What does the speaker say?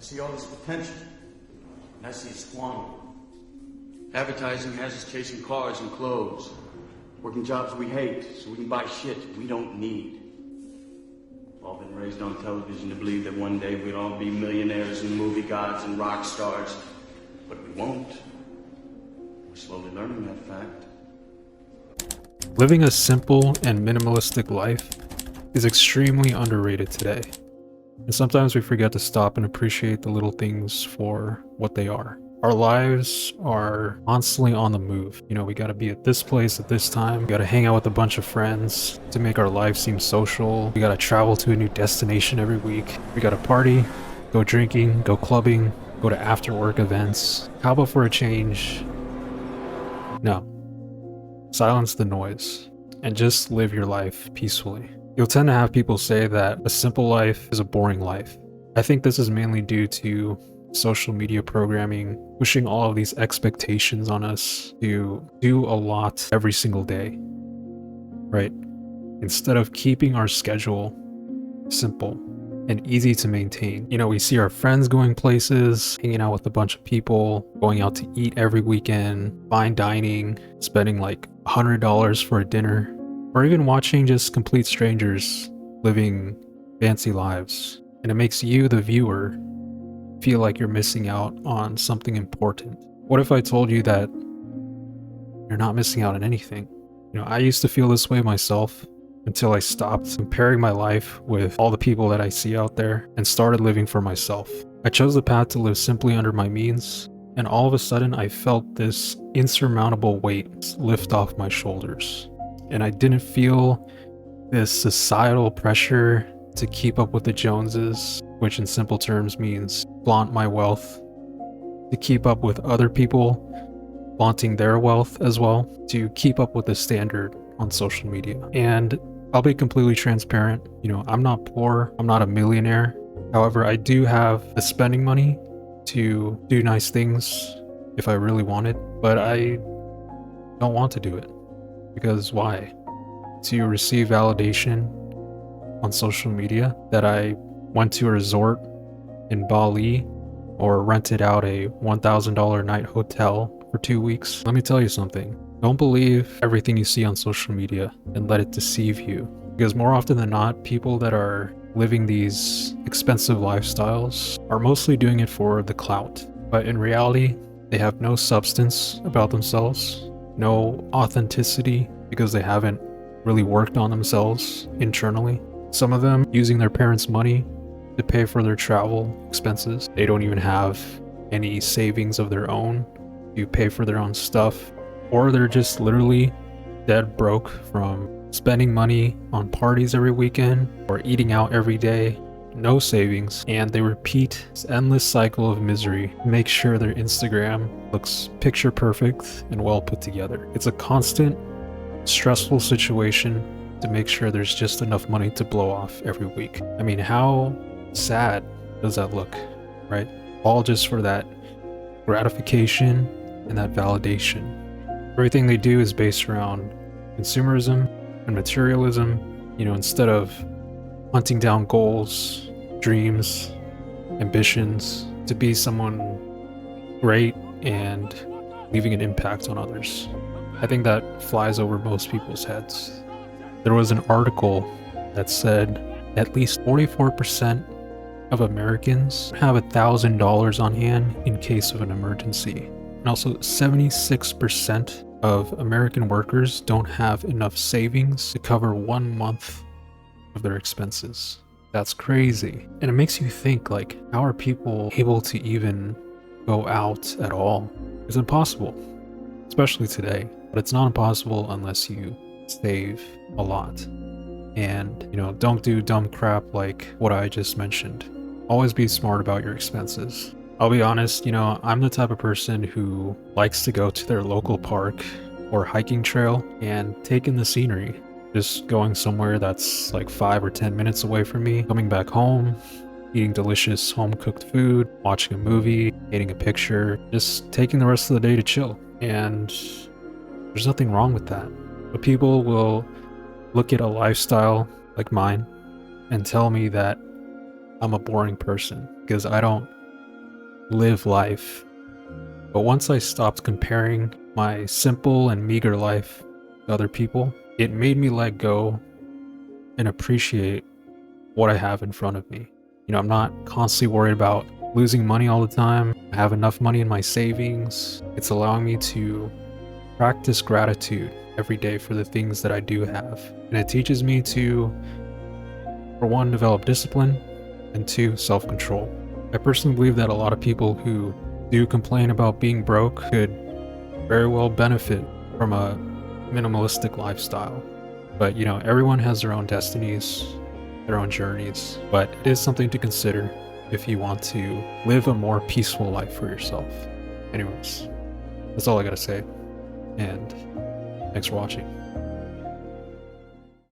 I see all this potential, and I see it squandered. Advertising has us chasing cars and clothes, working jobs we hate so we can buy shit we don't need. We've all been raised on television to believe that one day we'd all be millionaires and movie gods and rock stars, but we won't. We're slowly learning that fact. Living a simple and minimalistic life is extremely underrated today. And sometimes we forget to stop and appreciate the little things for what they are. Our lives are constantly on the move. You know, we gotta be at this place at this time. We gotta hang out with a bunch of friends to make our life seem social. We gotta travel to a new destination every week. We gotta party, go drinking, go clubbing, go to after work events. How about for a change? No. Silence the noise and just live your life peacefully. You'll tend to have people say that a simple life is a boring life. I think this is mainly due to social media programming, pushing all of these expectations on us to do a lot every single day, right? Instead of keeping our schedule simple and easy to maintain. You know, we see our friends going places, hanging out with a bunch of people, going out to eat every weekend, fine dining, spending like $100 for a dinner, or even watching just complete strangers living fancy lives. And it makes you, the viewer, feel like you're missing out on something important. What if I told you that you're not missing out on anything? You know, I used to feel this way myself until I stopped comparing my life with all the people that I see out there and started living for myself. I chose the path to live simply under my means, and all of a sudden I felt this insurmountable weight lift off my shoulders. And I didn't feel this societal pressure to keep up with the Joneses, which in simple terms means flaunt my wealth, to keep up with other people flaunting their wealth as well, to keep up with the standard on social media. And I'll be completely transparent. You know, I'm not poor, I'm not a millionaire. However, I do have the spending money to do nice things if I really wanted, but I don't want to do it. Because why? To receive validation on social media that I went to a resort in Bali or rented out a $1,000 night hotel for 2 weeks. Let me tell you something. Don't believe everything you see on social media and let it deceive you. Because more often than not, people that are living these expensive lifestyles are mostly doing it for the clout. But in reality, they have no substance about themselves, no authenticity, because they haven't really worked on themselves internally. Some of them using their parents' money to pay for their travel expenses. They don't even have any savings of their own to pay for their own stuff, or they're just literally dead broke from spending money on parties every weekend or eating out every day, no savings, and they repeat this endless cycle of misery to make sure their Instagram looks picture perfect and well put together. It's a constant stressful situation to make sure there's just enough money to blow off every week. I mean, how sad does that look, right? All just for that gratification and that validation. Everything they do is based around consumerism and materialism. You know, instead of hunting down goals, dreams, ambitions to be someone great and leaving an impact on others. I think that flies over most people's heads. There was an article that said at least 44% of Americans have $1,000 on hand in case of an emergency. And also 76% of American workers don't have enough savings to cover 1 month of their expenses. That's crazy. And it makes you think, like, how are people able to even go out at all? It's impossible, especially today. But it's not impossible unless you save a lot. And, you know, don't do dumb crap like what I just mentioned. Always be smart about your expenses. I'll be honest, you know, I'm the type of person who likes to go to their local park or hiking trail and take in the scenery. Just going somewhere that's like 5 or 10 minutes away from me, coming back home, eating delicious home-cooked food, watching a movie, taking a picture, just taking the rest of the day to chill. And there's nothing wrong with that. But people will look at a lifestyle like mine and tell me that I'm a boring person because I don't live life. But once I stopped comparing my simple and meager life to other people, it made me let go and appreciate what I have in front of me. You know, I'm not constantly worried about losing money all the time. I have enough money in my savings. It's allowing me to practice gratitude every day for the things that I do have. And it teaches me to, for one, develop discipline, and two, self-control. I personally believe that a lot of people who do complain about being broke could very well benefit from a minimalistic lifestyle. But you know, everyone has their own destinies, their own journeys, but it is something to consider if you want to live a more peaceful life for yourself. Anyways, that's all I gotta say, and thanks for watching.